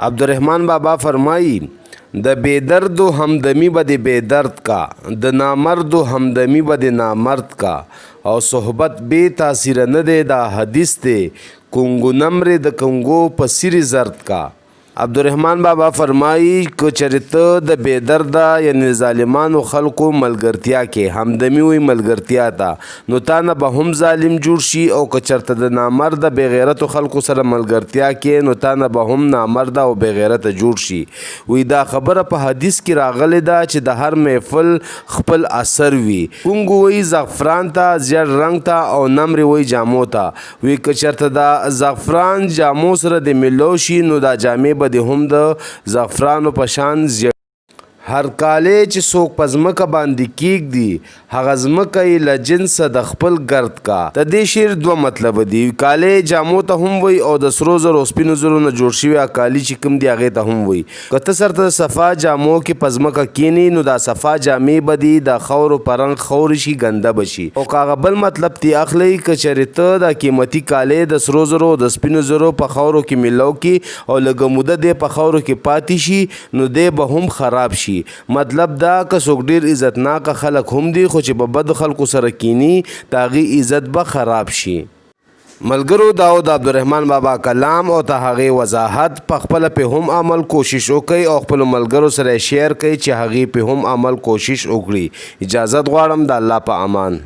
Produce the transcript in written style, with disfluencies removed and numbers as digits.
عبدالرحمن بابا فرمایی د بیدرد و همدمی به د بیدرد کا د نامرد و همدمی به د نامرد کا او صحبت بے تاثیر نه دی دا حدیث دی کنگو نمر د کنگو پسیر زرد کا عبدالرحمن بابا فرمایی که چرته د بیدرده یعنی ظالمانو خلکو ملګرتیا کې همدمی وي ملګرتیا ته نو تا نه به هم ظالم جوړ شي او که چرته د نامرده بې غیرتو خلکو سره ملګرتیا کې نو تا نه به هم نامرده او بې غیرته جوړ شي وی دا خبره په حدیث کې راغلی ده چې د هر محفل خپل اثر وي کونګو وی زعفران ته زیړ رنګ ته او نمر وی جامو ته وی که چرته د زعفران جامو سره د ملو شي نو دا جامې د هم د زعفرانو په شان هر کالی چې څوک په ځمکه باندې کیږدي هغه ځمکه یې له جنسه د خپل ګرد کا د دې شعر دوه مطلب دي کالی جامو ته هم وي او د سرو زرو سپینو زرو نه جوړ شوي کالی چې کوم دي هغې ته هم وي که ته سرته د صفا جامو کې په ځمکه کینی نو دا صفا جامې به دي د خاورو په رنګ خاورې شي ګنده به شي او که هغه بل مطلب تی اخلئ که چېرې ته دا قیمتي کالی د سرو زرو د سپینو زرو په خاورو کې میلاو کړي او لږه موده دی په خاورو کې پاتې شي نو دی به هم خراب شي مطلب دا که څوک ډیر عزتناک خلک هم دي خو چې په بدو خلکو سره کینی د هغې عزت به خراب شي ملګرو دا د عبدالرحمن بابا کلام او د هغې وضاحت په خپله پې هم عمل کوشش وکړئ او خپلو ملګرو سره یې شیر کړئ چې هغې پې هم عمل کوشش وکړي اجازت غواړم د الله په امان